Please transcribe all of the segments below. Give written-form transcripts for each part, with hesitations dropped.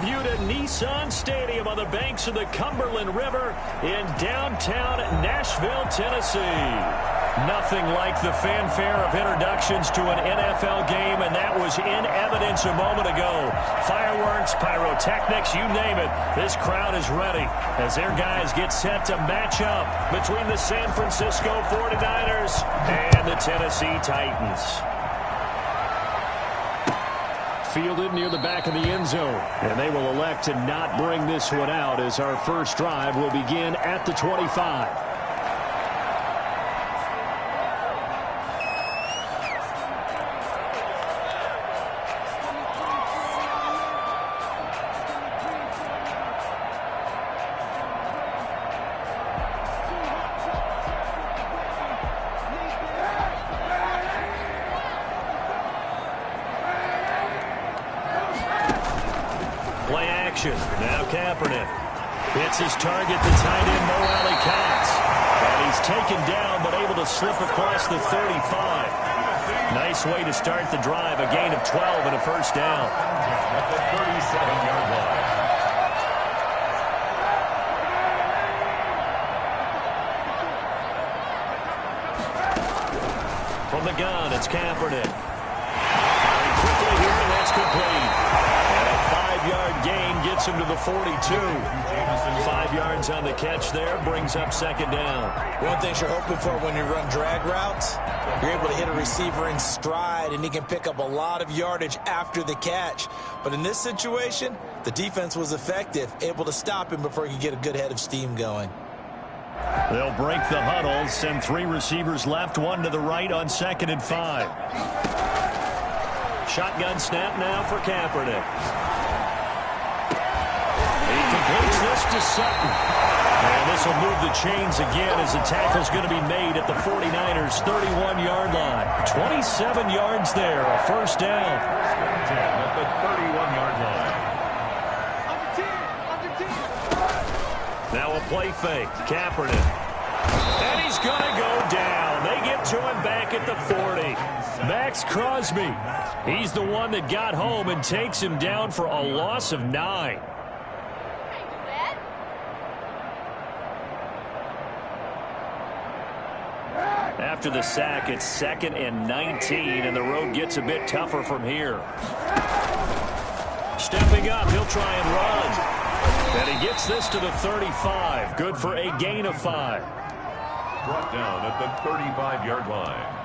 give you to Nissan Stadium on the banks of the Cumberland River in downtown Nashville, Tennessee. Nothing like the fanfare of introductions to an NFL game, and that was in evidence a moment ago. Fireworks, pyrotechnics, you name it. This crowd is ready as their guys get set to match up between the San Francisco 49ers and the Tennessee Titans. Fielded near the back of the end zone, and they will elect to not bring this one out as our first drive will begin at the 25. Play action. Now Kaepernick hits his target, the tight end, Mo Alley Cox. And he's taken down, but able to slip across the 35. Nice way to start the drive. A gain of 12 and a first down. At the 37-yard line. From the gun, it's Kaepernick. Very quickly here, and that's complete. And a 5-yard gain gets him to the 42. 5 yards on the catch there, brings up second down. One thing you're hoping for when you run drag routes, you're able to hit a receiver in stride, and he can pick up a lot of yardage after the catch. But in this situation, the defense was effective, able to stop him before he could get a good head of steam going. They'll break the huddle, send 3 receivers left, 1 to the right on 2nd and 5. Shotgun snap now for Kaepernick. He completes this to Sutton. And this will move the chains again as the tackle's going to be made at the 49ers' 31-yard line. 27 yards there, a first down. At the 31-yard line. Now a play fake. Kaepernick. And he's going to go down. They get to him back at the 40. Max Crosby. He's the one that got home and takes him down for a loss of 9. After the sack, it's 2nd and 19, and the road gets a bit tougher from here. Stepping up, he'll try and run. And he gets this to the 35. Good for a gain of 5. Brought down at the 35-yard line.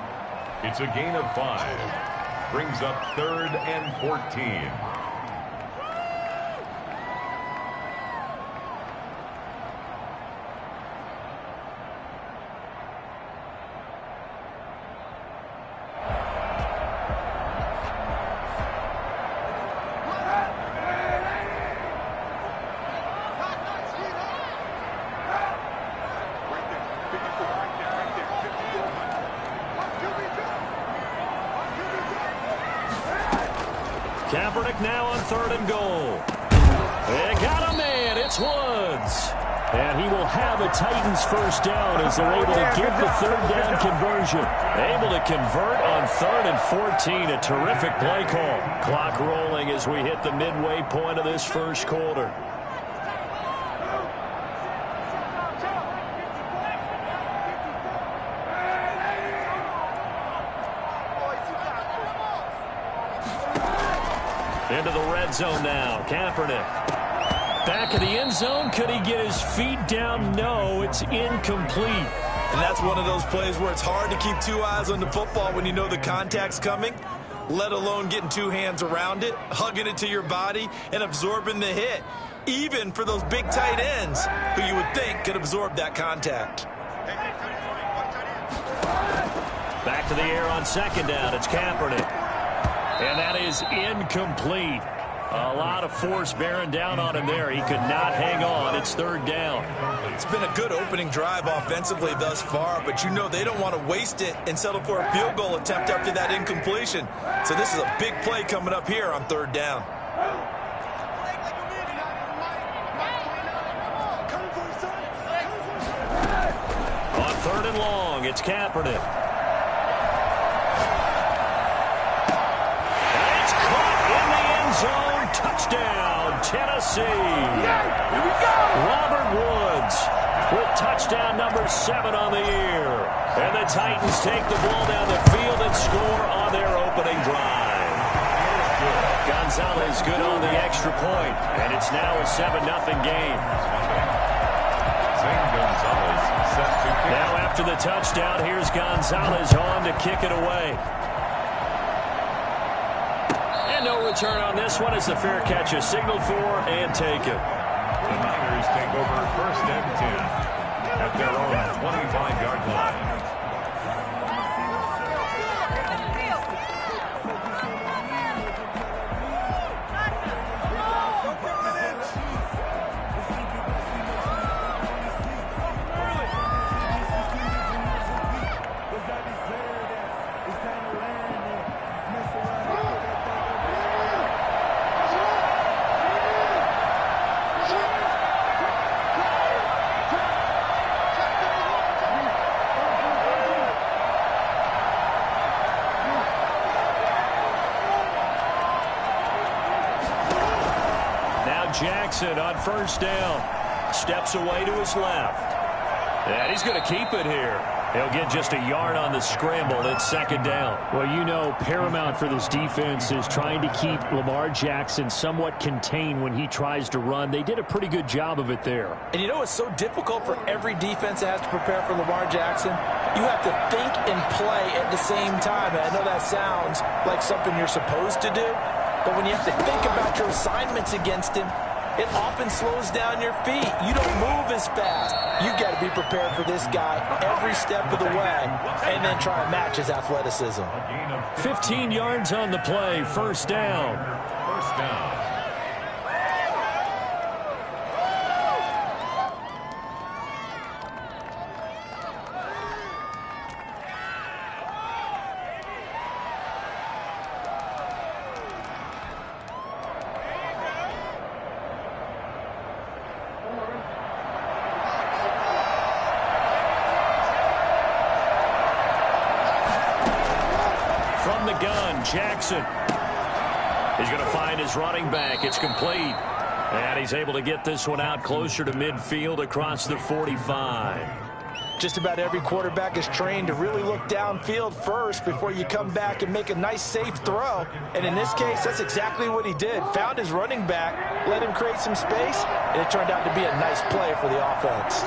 It's a gain of 5. Brings up 3rd and 14. Kaepernick now on 3rd and goal. They got a man. It's Woods. And he will have a Titans first down as they're able to get the 3rd down conversion. Able to convert on 3rd and 14. A terrific play call. Clock rolling as we hit the midway point of this first quarter. Into the red zone now. Kaepernick. Back of the end zone. Could he get his feet down? No, it's incomplete. And that's one of those plays where it's hard to keep 2 eyes on the football when you know the contact's coming, let alone getting 2 hands around it, hugging it to your body, and absorbing the hit, even for those big tight ends who you would think could absorb that contact. Back to the air on 2nd down. It's Kaepernick. And that is incomplete. A lot of force bearing down on him there. He could not hang on. It's 3rd down. It's been a good opening drive offensively thus far, but you know they don't want to waste it and settle for a field goal attempt after that incompletion. So this is a big play coming up here on 3rd down. On 3rd and long, it's Kaepernick. Zone touchdown, Tennessee. Here we go. Robert Woods with touchdown number 7 on the year. And the Titans take the ball down the field and score on their opening drive. Gonzalez good on the extra point, and it's now a 7-0 game. Now after the touchdown, here's Gonzalez on to kick it away. And no return on this one as the fair catch is signaled for and taken. The Niners take over 1st and 10 at their own 25-yard line. Jackson on 1st down. Steps away to his left. And he's going to keep it here. He'll get just a yard on the scramble. It's 2nd down. Well, you know, paramount for this defense is trying to keep Lamar Jackson somewhat contained when he tries to run. They did a pretty good job of it there. And you know, it's so difficult for every defense that has to prepare for Lamar Jackson. You have to think and play at the same time. And I know that sounds like something you're supposed to do. But when you have to think about your assignments against him, it often slows down your feet. You don't move as fast. You got to be prepared for this guy every step of the way and then try and match his athleticism. 15 yards on the play. 1st down. 1st down. Jackson. He's going to find his running back. It's complete. And he's able to get this one out closer to midfield across the 45. Just about every quarterback is trained to really look downfield first before you come back and make a nice, safe throw. And in this case, that's exactly what he did. Found his running back, let him create some space, and it turned out to be a nice play for the offense.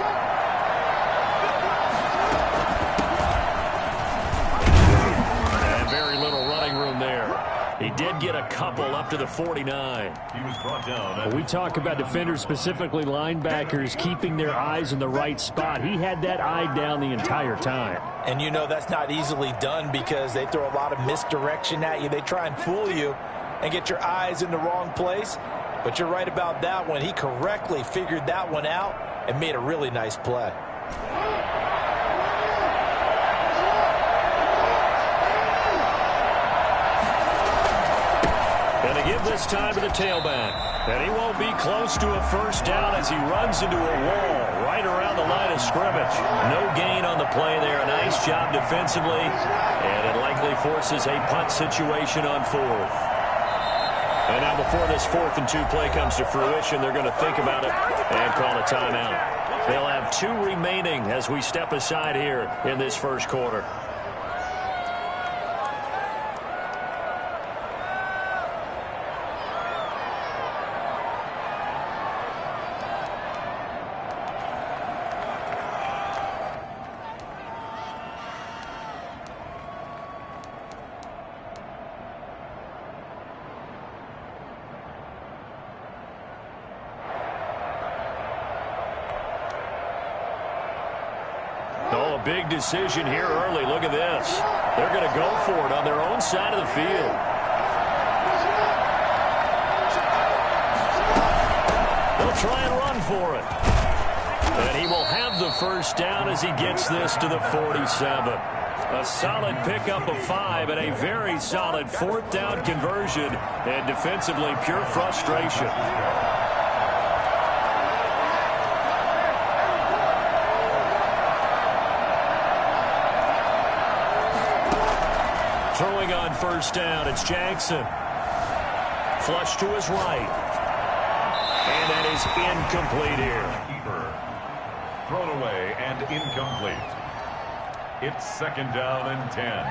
He did get a couple up to the 49. He was brought down. We talk about defenders, specifically linebackers, keeping their eyes in the right spot. He had that eye down the entire time. And you know that's not easily done because they throw a lot of misdirection at you. They try and fool you and get your eyes in the wrong place. But you're right about that one. He correctly figured that one out and made a really nice play. Give this time to the tailback. And he won't be close to a 1st down as he runs into a wall right around the line of scrimmage. No gain on the play there. A nice job defensively. And it likely forces a punt situation on 4th. And now before this 4th and 2 play comes to fruition, they're going to think about it and call a timeout. They'll have 2 remaining as we step aside here in this 1st quarter. Big decision here early. Look at this. They're going to go for it on their own side of the field. They'll try and run for it. And he will have the 1st down as he gets this to the 47. A solid pickup of 5 and a very solid 4th down conversion. And defensively, pure frustration. Throwing on 1st down, it's Jackson. Flush to his right. And that is incomplete here. Keeper. Thrown away and incomplete. It's 2nd down and 10.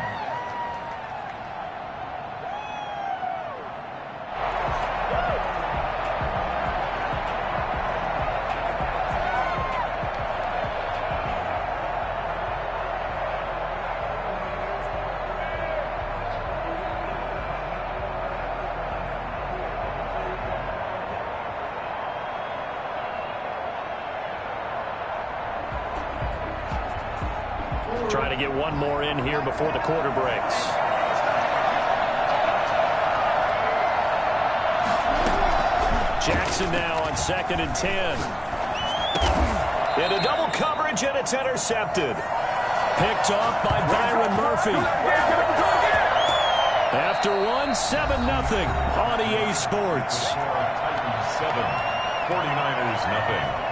Trying to get one more in here before the quarter breaks. Jackson now on 2nd and 10. Into double coverage, and it's intercepted. Picked off by Byron Murphy. After one, 7-0 on EA Sports. 7, 49ers nothing.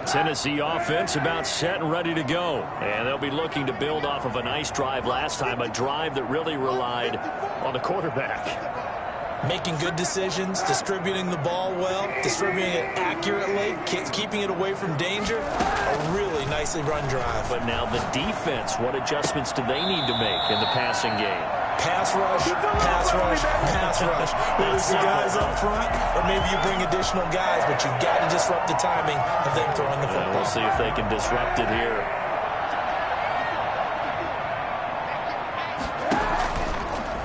Tennessee offense about set and ready to go. And they'll be looking to build off of a nice drive last time, a drive that really relied on the quarterback. Making good decisions, distributing the ball well, distributing it accurately, keeping it away from danger. A really nicely run drive. But now the defense, what adjustments do they need to make in the passing game? Pass rush, pass rush, pass rush. Whether it's the guys up front or maybe you bring additional guys, but you've got to disrupt the timing of them throwing the football. We'll see if they can disrupt it here.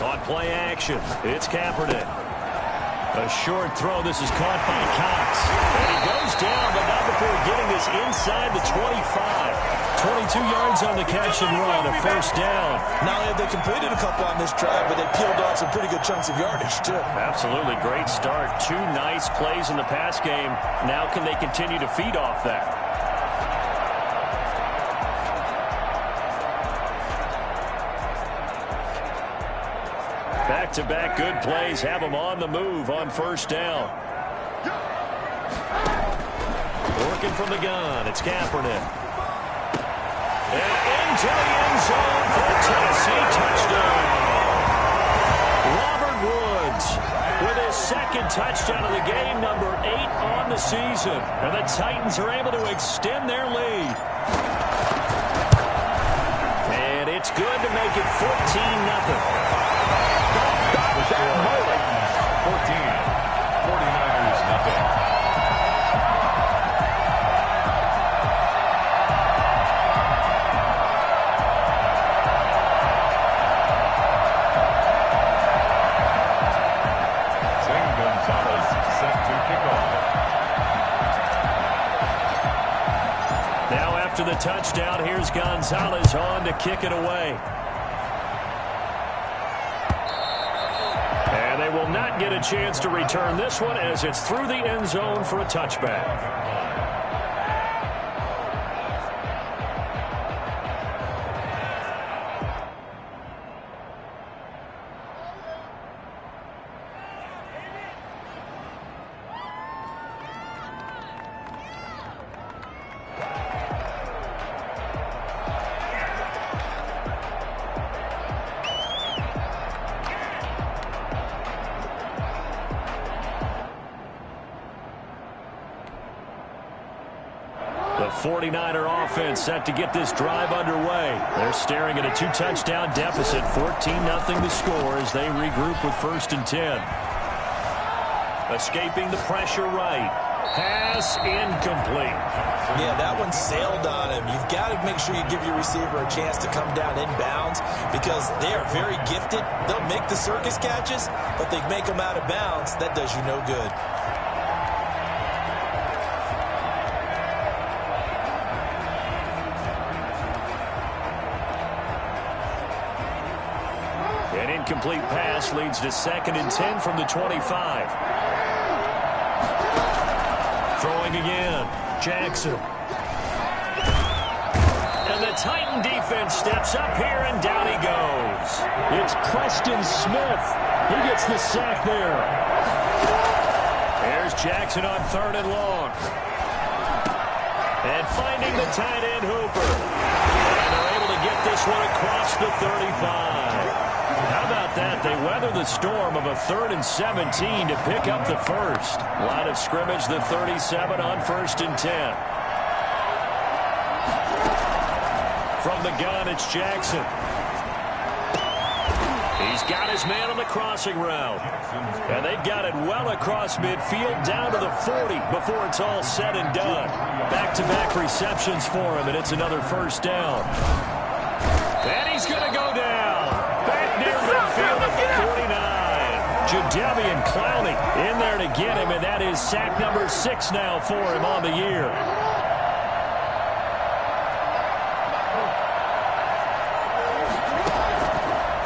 On play action, it's Kaepernick. A short throw. This is caught by Cox. And he goes down, but not before getting this inside the 25. 22 yards on the catch and run, a 1st down. Not only have they completed a couple on this drive, but they peeled off some pretty good chunks of yardage, too. Absolutely. Great start. 2 nice plays in the pass game. Now can they continue to feed off that? Back-to-back good plays have them on the move on 1st down. Working from the gun, it's Kaepernick. And into the end zone for a Tennessee touchdown. Robert Woods with his 2nd touchdown of the game, number 8 on the season. And the Titans are able to extend their lead. And it's good to make it 14-0. 14. 49ers nothing. After the touchdown, here's Gonzalez on to kick it away. And they will not get a chance to return this one as it's through the end zone for a touchback. The 49er offense set to get this drive underway. They're staring at a 2-touchdown deficit, 14-0 the score as they regroup with 1st and 10. Escaping the pressure right. Pass incomplete. Yeah, that one sailed on him. You've got to make sure you give your receiver a chance to come down inbounds because they are very gifted. They'll make the circus catches, but they make them out of bounds. That does you no good. An incomplete pass leads to 2nd and 10 from the 25. Throwing again. Jackson. And the Titan defense steps up here, and down he goes. It's Preston Smith. He gets the sack there. There's Jackson on 3rd and long. And finding the tight end Hooper. this one across the 35. How about that? They weather the storm of a 3rd and 17 to pick up the first. Line of scrimmage, the 37 on 1st and 10. From the gun, it's Jackson. He's got his man on the crossing route. And they've got it well across midfield down to the 40 before it's all said and done. Back-to-back receptions for him, and it's another first down. And he's going to go down. Back near midfield at the 49. Jadeveon Clowney in there to get him, and that is sack number 6 now for him on the year.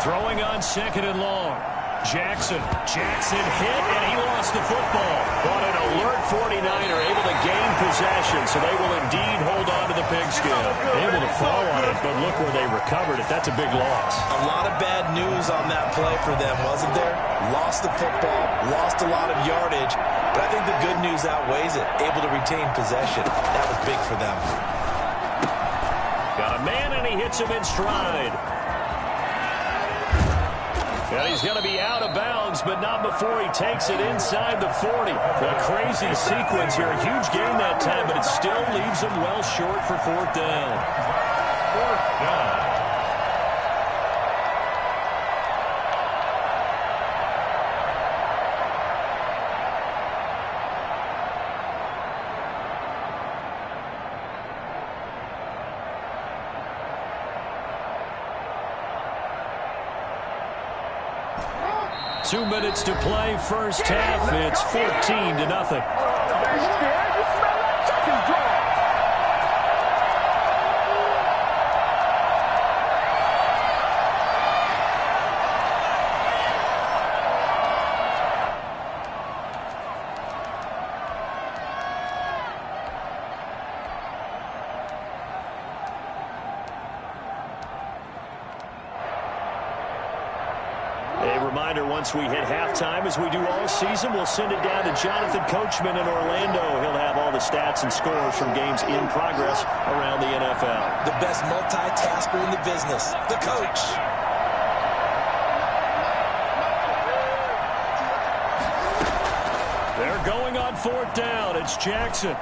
Throwing on 2nd and long. Jackson hit, and he lost the football. But an alert 49er able to gain possession, so they will indeed hold on to the pigskin. Able to fall on it, but look where they recovered it. That's a big loss. A lot of bad news on that play for them, wasn't there? Lost the football, lost a lot of yardage, but I think the good news outweighs it. Able to retain possession. That was big for them. Got a man, and he hits him in stride. And he's going to be out of bounds, but not before he takes it inside the 40. A crazy sequence here. A huge gain that time, but it still leaves him well short for 4th down. 4th down. Two minutes to play, first half. It's 14-0. Once we hit halftime, as we do all season, we'll send it down to Jonathan Coachman in Orlando. He'll have all the stats and scores from games in progress around the NFL. The best multitasker in the business, the coach. They're going on 4th down. It's Jackson.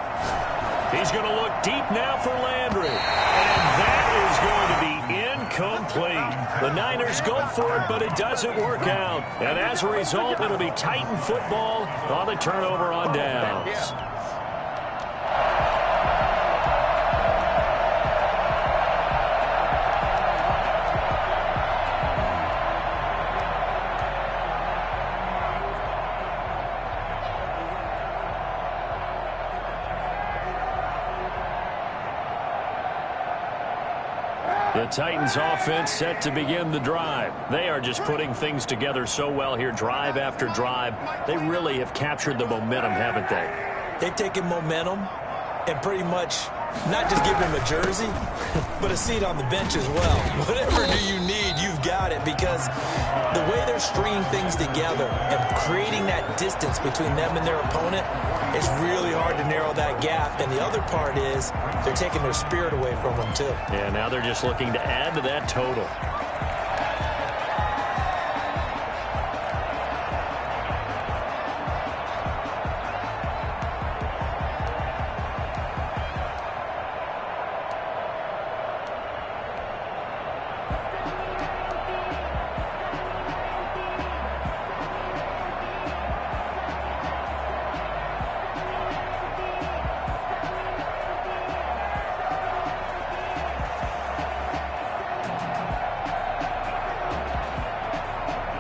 He's going to look deep now for Landry. And that is going to be incomplete. The Niners go for it, but it doesn't work out. And as a result, it'll be Titan football on the turnover on downs. The Titans offense set to begin the drive. They are just putting things together so well here, drive after drive. They really have captured the momentum, haven't they? They've taken momentum and pretty much not just given him a jersey, but a seat on the bench as well. Whatever do you need, you've got it, because the way they're stringing things together and creating that distance between them and their opponent, it's really hard to narrow that gap. And the other part is they're taking their spirit away from them, too. Yeah, now they're just looking to add to that total.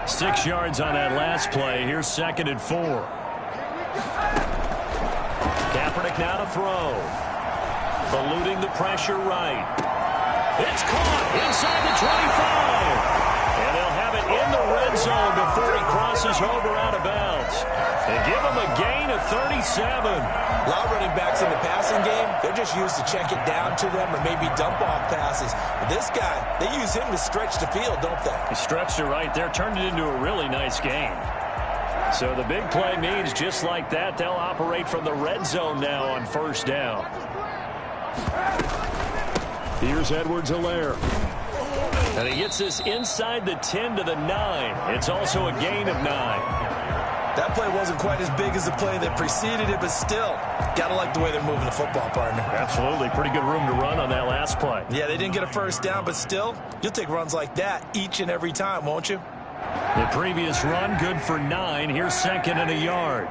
Six yards on that last play. Here's 2nd and 4. Kaepernick now to throw. Eluding the pressure right. It's caught inside the 25. And they'll have it in the red zone before he crosses over out of bounds. They give him a gain of 37. A lot of running backs in the passing game, they're just used to check it down to them or maybe dump off passes. But this guy, they use him to stretch the field, don't they? He stretched it right there, turned it into a really nice game. So the big play means just like that, they'll operate from the red zone now on 1st down. Here's Edwards-Helaire. And he gets this inside the 10 to the 9. It's also a gain of 9. That play wasn't quite as big as the play that preceded it, but still, gotta like the way they're moving the football, partner. Absolutely. Pretty good room to run on that last play. Yeah, they didn't get a first down, but still, you'll take runs like that each and every time, won't you? The previous run, good for 9. Here's second and a yard.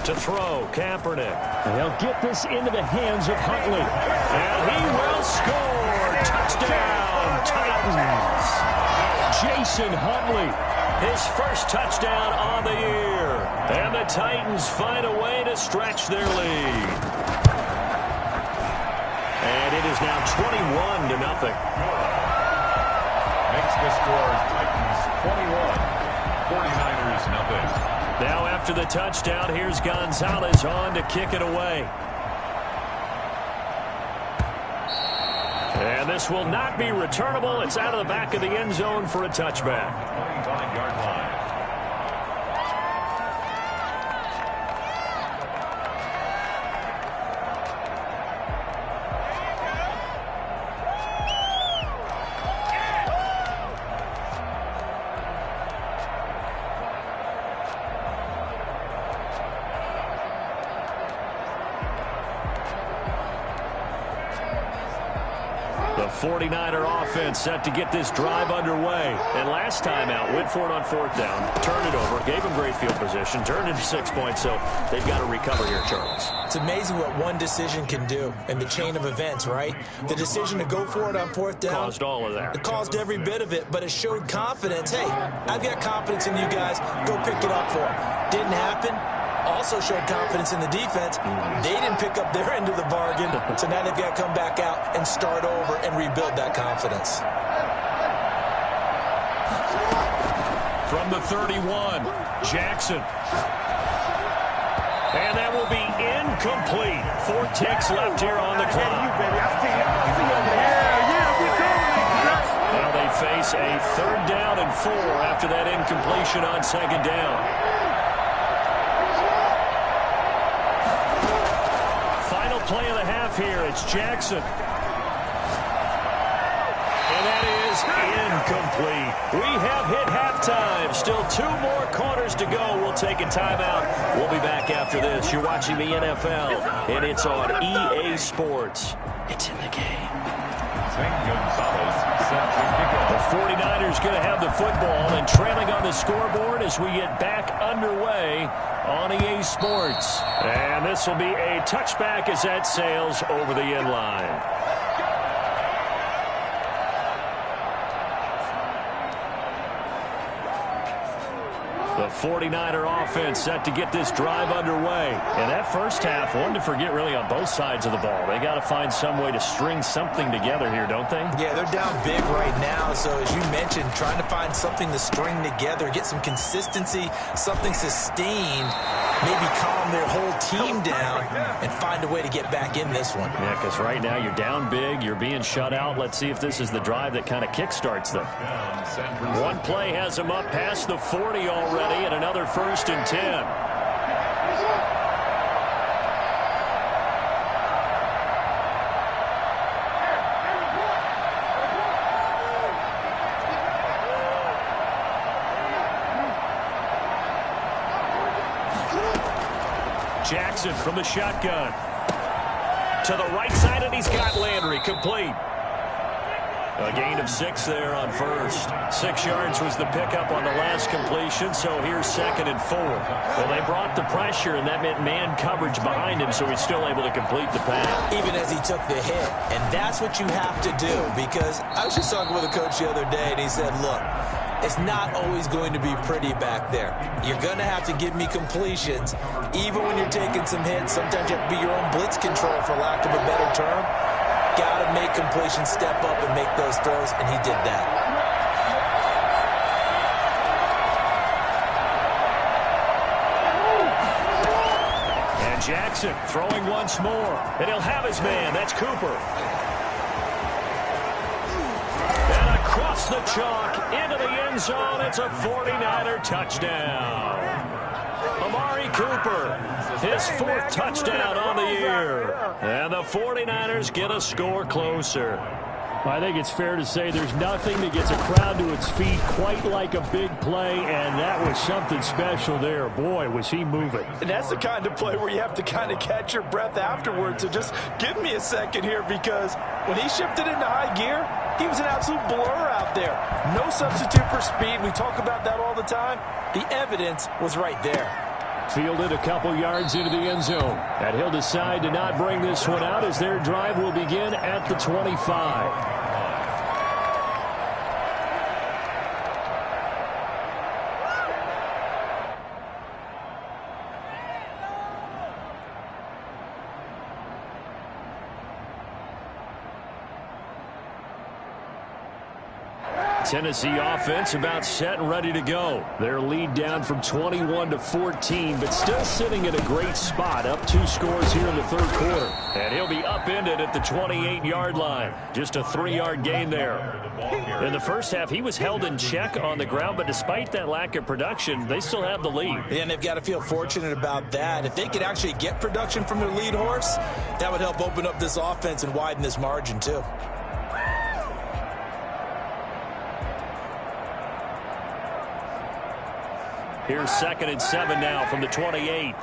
To throw, Kaepernick. And he'll get this into the hands of Huntley. And he will score. Touchdown, Titans. Jason Huntley, his first touchdown on the year. And the Titans find a way to stretch their lead. And it is now 21-0. Makes the score Titans 21, 49ers nothing. Now after the touchdown, here's Gonzalez on to kick it away. And this will not be returnable. It's out of the back of the end zone for a touchback. 25-yard line. The 49er offense set to get this drive underway. And last time out, went for it on fourth down, turned it over, gave them great field position, turned into 6 points, so they've got to recover here, Charles. It's amazing what one decision can do in the chain of events, right? The decision to go for it on fourth down. Caused all of that. It caused every bit of it, but it showed confidence. Hey, I've got confidence in you guys. Go pick it up for them. Didn't happen. Also showed confidence in the defense. They didn't pick up their end of the bargain, so now they've got to come back out and start over and rebuild that confidence. From the 31, Jackson. And that will be incomplete. 4 ticks left here on the clock. Now they face a 3rd down and 4 after that incompletion on 2nd down. Play of the half here. It's Jackson. And that is incomplete. We have hit halftime. Still 2 more quarters to go. We'll take a timeout. We'll be back after this. You're watching the NFL, and it's on EA Sports. It's in the game. The 49ers going to have the football and trailing on the scoreboard as we get back underway on EA Sports. And this will be a touchback as that sails over the end line. The 49er offense set to get this drive underway. And that first half, one to forget really on both sides of the ball. They got to find some way to string something together here, don't they? Yeah, they're down big right now. So as you mentioned, trying to find something to string together, get some consistency, something sustained, maybe calm their whole team down and find a way to get back in this one. Yeah, because right now you're down big, you're being shut out. Let's see if this is the drive that kind of kickstarts them. One play has them up past the 40 already. And another 1st and 10. Jackson from the shotgun. To the right side, and he's got Landry complete. A gain of 6 there on first. 6 yards was the pickup on the last completion, so here's 2nd and 4. Well, they brought the pressure, and that meant man coverage behind him, so he's still able to complete the pass. Even as he took the hit. And that's what you have to do, because I was just talking with a coach the other day, and he said, look, it's not always going to be pretty back there. You're going to have to give me completions, even when you're taking some hits. Sometimes you have to be your own blitz control, for lack of a better term. Got to make completions, step up and make those throws, and he did that. And Jackson throwing once more, and he'll have his man. That's Cooper. And across the chalk into the end zone. It's a 49er touchdown. Amari Cooper, His fourth touchdown on the year. And the 49ers get a score closer. I think it's fair to say there's nothing that gets a crowd to its feet quite like a big play, and that was something special there. Boy, was he moving. And that's the kind of play where you have to kind of catch your breath afterwards. So just give me a second here, because when he shifted into high gear, he was an absolute blur out there. No substitute for speed. We talk about that all the time. The evidence was right there. Fielded a couple yards into the end zone. And he'll decide to not bring this one out as their drive will begin at the 25. Tennessee offense about set and ready to go. Their lead down from 21 to 14, but still sitting in a great spot, up 2 scores here in the third quarter. And he'll be upended at the 28-yard line. Just a 3-yard gain there. In the first half, he was held in check on the ground, but despite that lack of production, they still have the lead. And they've got to feel fortunate about that. If they could actually get production from their lead horse, that would help open up this offense and widen this margin too. Here's 2nd and 7 now from the 28.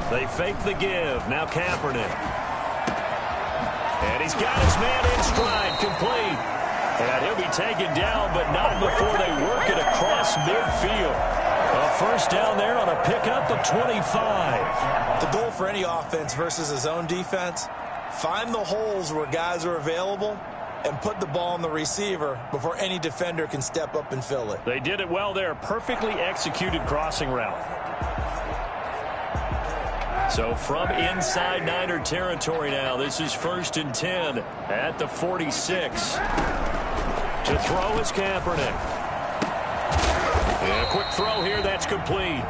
They fake the give. Now Kaepernick. And he's got his man in stride, complete. And he'll be taken down, but not before they work it across midfield. A first down there on a pickup of 25. The goal for any offense versus his own defense, find the holes where guys are available and put the ball on the receiver before any defender can step up and fill it. They did it well there. Perfectly executed crossing route. So from inside Niner territory now, this is 1st and 10 at the 46. To throw is Kaepernick. And a quick throw here, that's complete.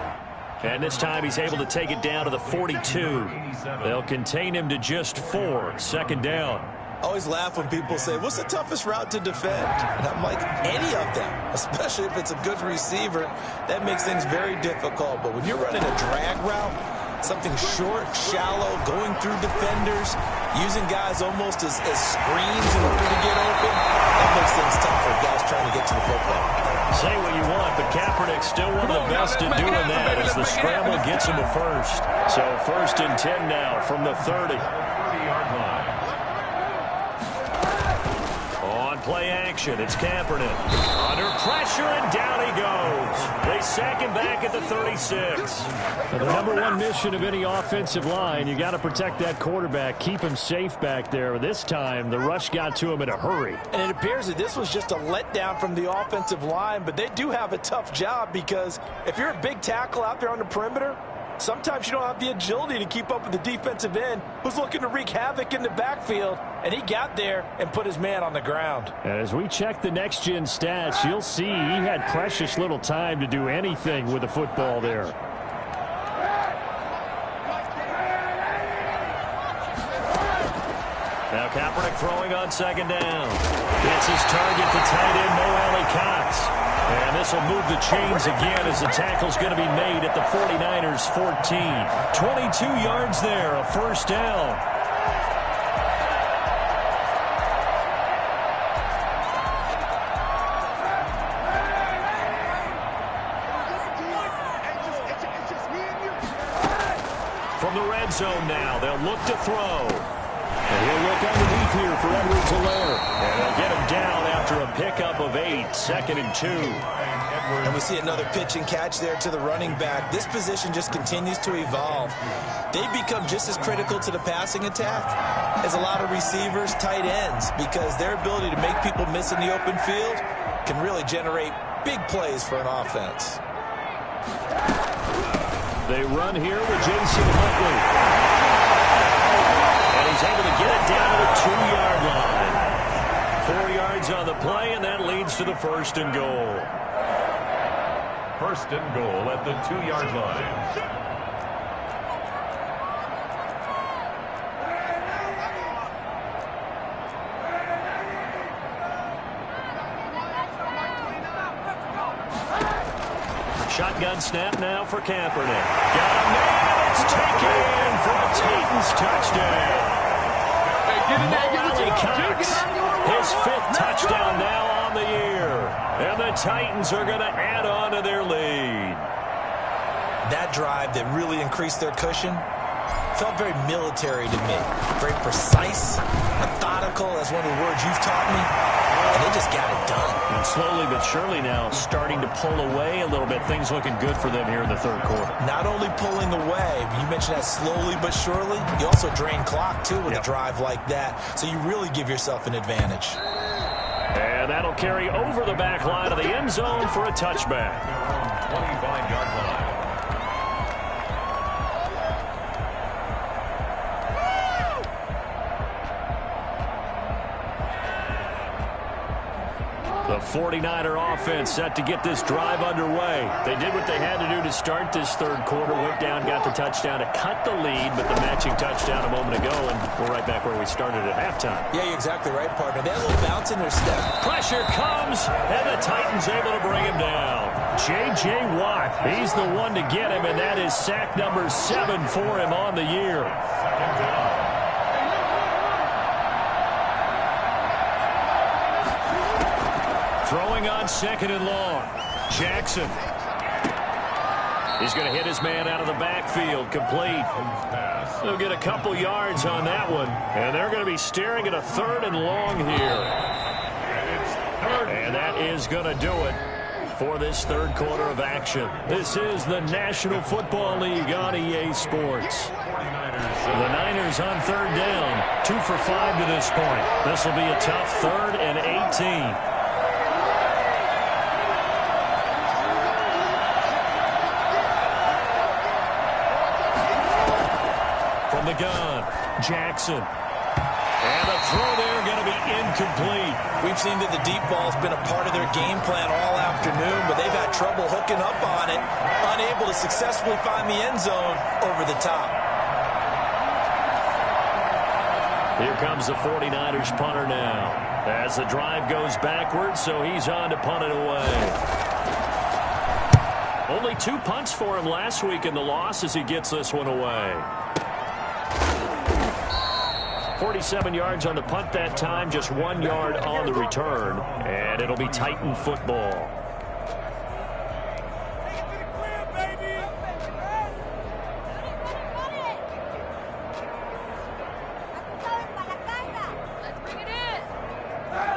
And this time he's able to take it down to the 42. They'll contain him to just 4. 2nd down. I always laugh when people say, what's the toughest route to defend? And I'm like, any of them, especially if it's a good receiver. That makes things very difficult. But when you're running a drag route, something short, shallow, going through defenders, using guys almost as screens in order to get open, that makes things tough for guys trying to get to the football. Say what you want, but Kaepernick's still one of the best at doing that as the scramble gets him a first. So 1st and 10 now from the 30. On play action, it's Kaepernick. Under pressure, and down he goes. They sack him back at the 36. Now, the number one mission of any offensive line, you got to protect that quarterback, keep him safe back there. This time, the rush got to him in a hurry. And it appears that this was just a letdown from the offensive line, but they do have a tough job because if you're a big tackle out there on the perimeter, sometimes you don't have the agility to keep up with the defensive end who's looking to wreak havoc in the backfield, and he got there and put his man on the ground. As we check the next-gen stats, you'll see he had precious little time to do anything with the football there. Now Kaepernick throwing on 2nd down. It's his target, the tight end, Mo Alley-Cox. And this will move the chains again as the tackle's going to be made at the 49ers 14. 22 yards there, a first down. From the red zone now, they'll look to throw. And he'll look underneath here for Edwards-Helaire. And they'll get him down after a pickup of 8, 2nd and 2. And we see another pitch and catch there to the running back. This position just continues to evolve. They become just as critical to the passing attack as a lot of receivers, tight ends, because their ability to make people miss in the open field can really generate big plays for an offense. They run here with Jason Huntley. He's able to get it down to the 2-yard line. 4 yards on the play, and that leads to the 1st and goal. 1st and goal at the 2-yard line. shotgun snap now for Kaepernick. Got a man. It's taken for a Titans touchdown. Mo Cox, his 5th touchdown now on the year. And the Titans are going to add on to their lead. That drive that really increased their cushion felt very military to me. Very precise, methodical, that's one of the words you've taught me. And they just got it done. And slowly but surely now starting to pull away a little bit. Things looking good for them here in the third quarter. Not only pulling away, you mentioned that slowly but surely, you also drain clock too with a drive like that. So you really give yourself an advantage. And that'll carry over the back line of the end zone for a touchback. 25-yard line. The 49er offense set to get this drive underway. They did what they had to do to start this third quarter. Went down, got the touchdown to cut the lead, but the matching touchdown a moment ago, and we're right back where we started at halftime. Yeah, you're exactly right, partner. They had a little bounce in their step. Pressure comes, and the Titans able to bring him down. J.J. Watt, he's the one to get him, and that is sack number 7 for him on the year. Throwing on 2nd and long. Jackson. He's going to hit his man out of the backfield. Complete. They'll get a couple yards on that one. And they're going to be staring at a 3rd and long here. And that is going to do it for this third quarter of action. This is the National Football League on EA Sports. The Niners on 3rd down. 2 for 5 to this point. This will be a tough 3rd and 18. The gun, Jackson. And the throw there going to be incomplete. We've seen that the deep ball's been a part of their game plan all afternoon, but they've had trouble hooking up on it, unable to successfully find the end zone over the top. Here comes the 49ers punter now. As the drive goes backwards, so he's on to punt it away. Only 2 punts for him last week in the loss as he gets this one away. 47 yards on the punt that time, just 1 yard on the return, and it'll be Titan football.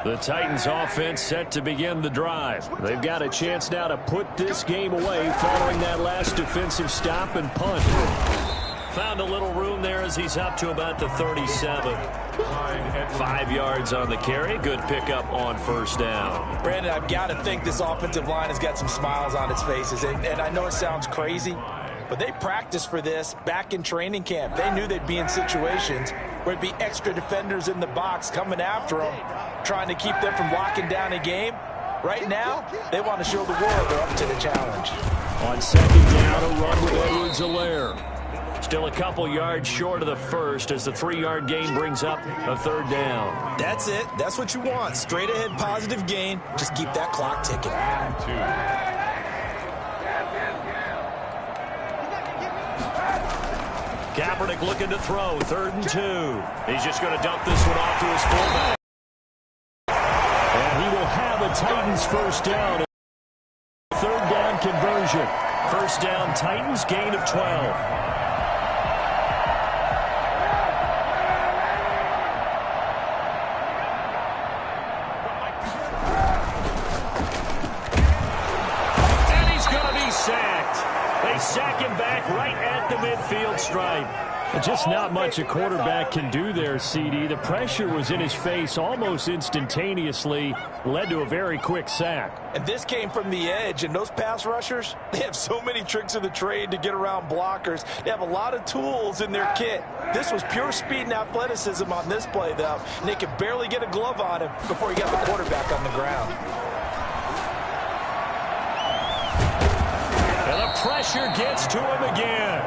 The Titans offense set to begin the drive. They've got a chance now to put this game away following that last defensive stop and punt. Found a little room there as he's up to about the 37. 5 yards on the carry. Good pickup on 1st down. Brandon, I've got to think this offensive line has got some smiles on its faces. And I know it sounds crazy, but they practiced for this back in training camp. They knew they'd be in situations where it'd be extra defenders in the box coming after them, trying to keep them from locking down a game. Right now, they want to show the world they're up to the challenge. On 2nd down, a run with Edwards-Helaire. Still a couple yards short of the first as the 3-yard gain brings up a 3rd down. That's it. That's what you want. Straight ahead positive gain. Just keep that clock ticking. 2. Kaepernick looking to throw. 3rd and 2. He's just going to dump this one off to his fullback. And he will have a Titans 1st down. 3rd down conversion. 1st down Titans, gain of 12. They sack him back right at the midfield stripe. Just not much a quarterback can do there, CD. The pressure was in his face almost instantaneously, led to a very quick sack. And this came from the edge, and those pass rushers, they have so many tricks of the trade to get around blockers. They have a lot of tools in their kit. This was pure speed and athleticism on this play, though, and they could barely get a glove on him before he got the quarterback on the ground. And the pressure gets to him again.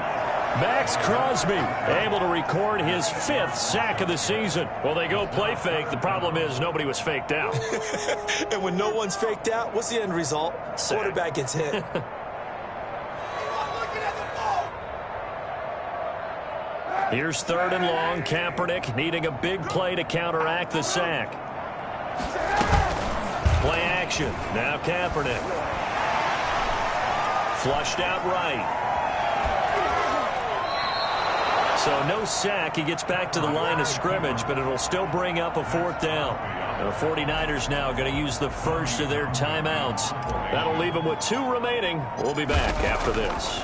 Max Crosby able to record his 5th sack of the season. Well, they go play fake. The problem is nobody was faked out. And when no one's faked out, what's the end result? Sack. Quarterback gets hit. Here's 3rd and long. Kaepernick needing a big play to counteract the sack. Play action. Now Kaepernick. Flushed out right. So no sack. He gets back to the line of scrimmage, but it'll still bring up a 4th down. The 49ers now going to use the first of their timeouts. That'll leave them with 2 remaining. We'll be back after this.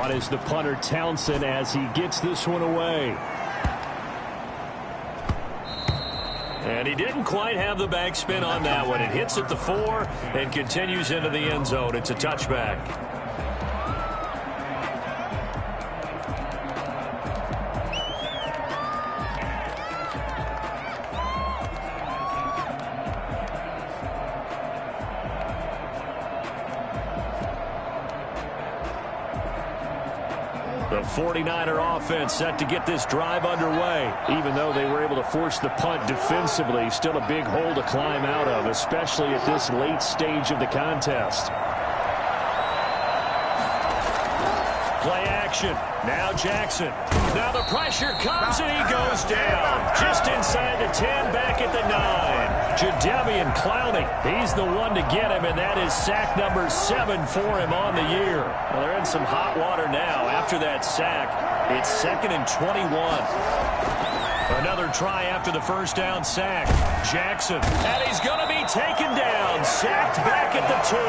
On is the punter Townsend as he gets this one away. And he didn't quite have the backspin on that one. It hits at the 4 and continues into the end zone. It's a touchback. The 49er offense set to get this drive underway. Even though they were able to force the punt defensively, still a big hole to climb out of, especially at this late stage of the contest. Play action. Now Jackson. Now the pressure comes and he goes down. Just inside the 10, back at the 9. Jadeveon Clowney. He's the one to get him, and that is sack number 7 for him on the year. Well, they're in some hot water now. After that sack, it's 2nd and 21. Another try after the first down sack. Jackson. And he's going to be taken down. Sacked back at the 2.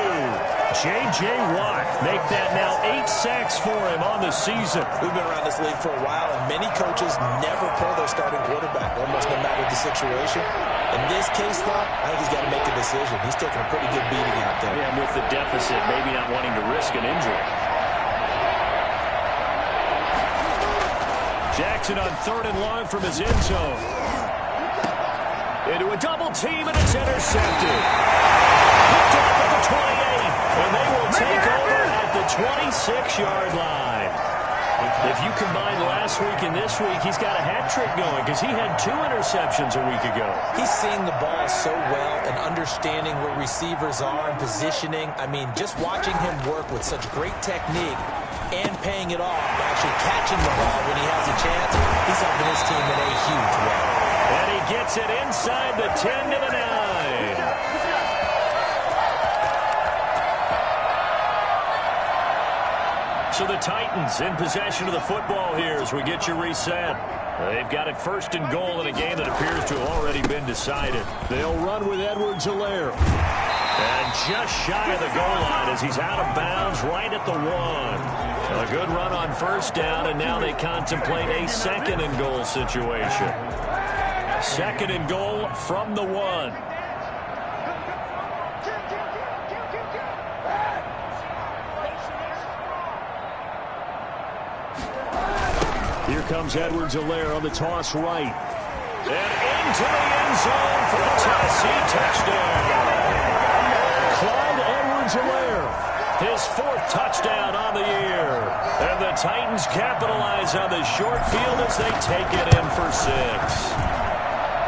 J.J. Watt make that now 8 sacks for him on the season. We've been around this league for a while, and many coaches never pull their starting quarterback, almost no matter the situation. In this case, though, I think he's got to make a decision. He's taking a pretty good beating out there. Yeah, with the deficit, maybe not wanting to risk an injury. Jackson on 3rd and long from his end zone. Into a double team, and it's intercepted. Picked off at the 28, and they will take over at the 26-yard line. If you combine last week and this week, he's got a hat trick going because he had 2 interceptions a week ago. He's seeing the ball so well and understanding where receivers are and positioning. I mean, just watching him work with such great technique and paying it off, actually catching the ball when he has a chance, he's helping his team in a huge way. And he gets it inside the 10 to the 9. So the Titans in possession of the football here as we get you reset. They've got it 1st and goal in a game that appears to have already been decided. They'll run with Edwards-Helaire. And just shy of the goal line as he's out of bounds right at the 1. A good run on 1st down, and now they contemplate a 2nd and goal situation. 2nd and goal from the 1. Here comes Edwards-Helaire on the toss right. And into the end zone for the Tennessee touchdown. Clyde Edwards-Helaire. His 4th touchdown on the year. And the Titans capitalize on the short field as they take it in for 6.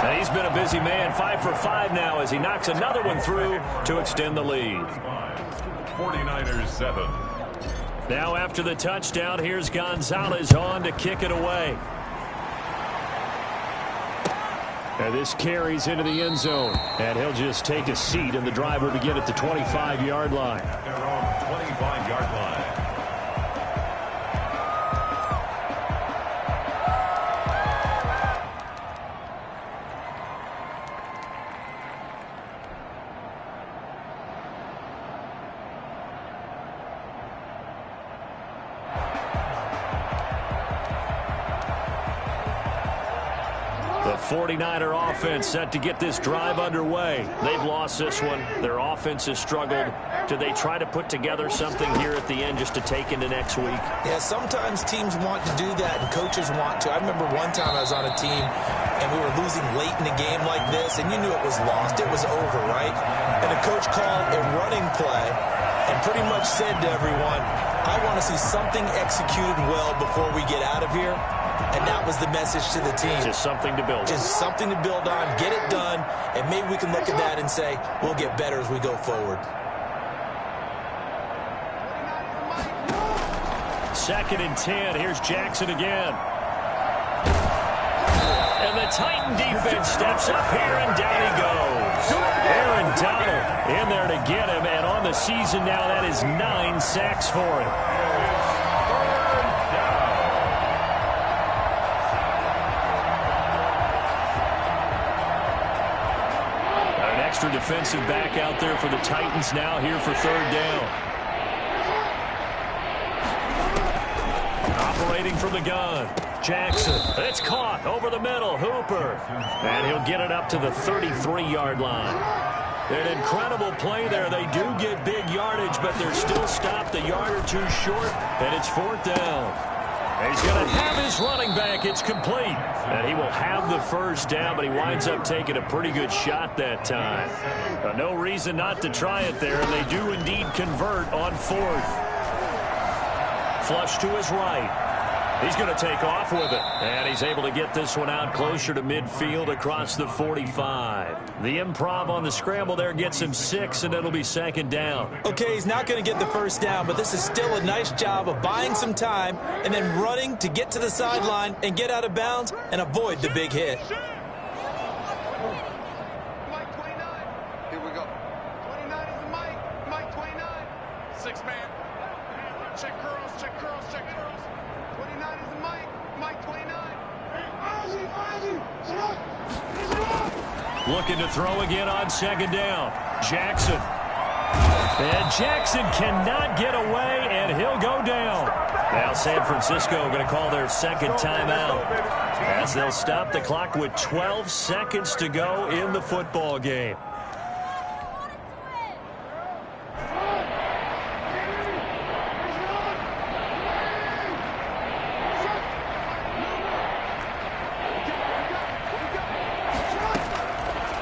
And he's been a busy man, 5 for 5 now as he knocks another one through to extend the lead. 49ers 7. Now after the touchdown, here's Gonzalez on to kick it away. And this carries into the end zone. And he'll just take a seat, and the drive will begin at the 25-yard line. At their own 25-yard line. The 49er offense set to get this drive underway. They've lost this one. Their offense has struggled. Do they try to put together something here at the end just to take into next week? Yeah, sometimes teams want to do that and coaches want to. I remember one time I was on a team and we were losing late in a game like this, and you knew it was lost. It was over, right? And the coach called a running play and pretty much said to everyone, I want to see something executed well before we get out of here. And that was the message to the team. Just something to build on. Just something to build on, get it done, and maybe we can look at that and say, we'll get better as we go forward. 2nd and 10. Here's Jackson again. And the Titan defense steps up here, and down he goes. Aaron Donald in there to get him, and on the season now, that is 9 sacks for him. An extra defensive back out there for the Titans now here for 3rd down. Operating from the gun. Jackson, it's caught over the middle. Hooper, and he'll get it up to the 33-yard line. An incredible play there. They do get big yardage, but they're still stopped a yard or two short, and it's 4th down. He's going to have his running back. It's complete, and he will have the 1st down, but he winds up taking a pretty good shot that time. No reason not to try it there, and they do indeed convert on 4th. Flush to his right. He's going to take off with it. And he's able to get this one out closer to midfield across the 45. The improv on the scramble there gets him 6, and it'll be 2nd down. Okay, he's not going to get the 1st down, but this is still a nice job of buying some time and then running to get to the sideline and get out of bounds and avoid the big hit. Mike 29. Here we go. 29 is the Mike. Mike 29. 6-man. Check curls, check curls, check curls. 29 is the Mike. Mike 29. Looking to throw again on 2nd down. Jackson. And Jackson cannot get away, and he'll go down. Now San Francisco going to call their 2nd timeout as they'll stop the clock with 12 seconds to go in the football game.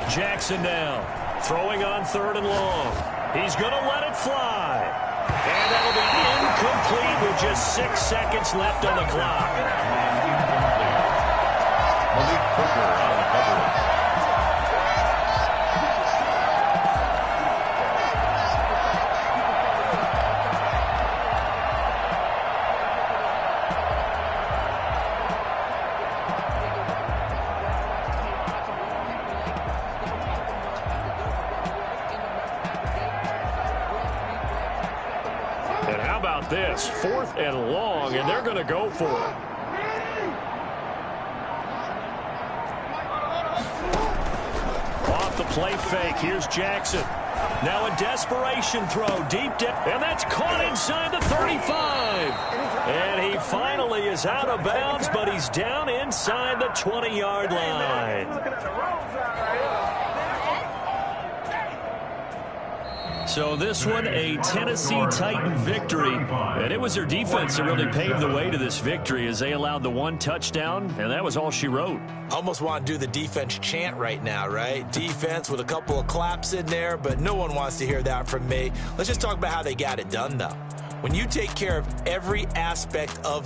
Jackson now, throwing on 3rd and long. He's going to let it fly. And that'll be incomplete with just 6 seconds left on the clock. Malik Hooker on the coverage. This 4th and long, and they're going to go for it. Off the play fake. Here's Jackson. Now a desperation throw deep down, and that's caught inside the 35. And he finally is out of bounds, but he's down inside the 20-yard line. So this one, a Tennessee Titan victory. And it was their defense that really paved the way to this victory as they allowed the 1 touchdown, and that was all she wrote. Almost want to do the defense chant right now, right? Defense with a couple of claps in there, but no one wants to hear that from me. Let's just talk about how they got it done, though. When you take care of every aspect of the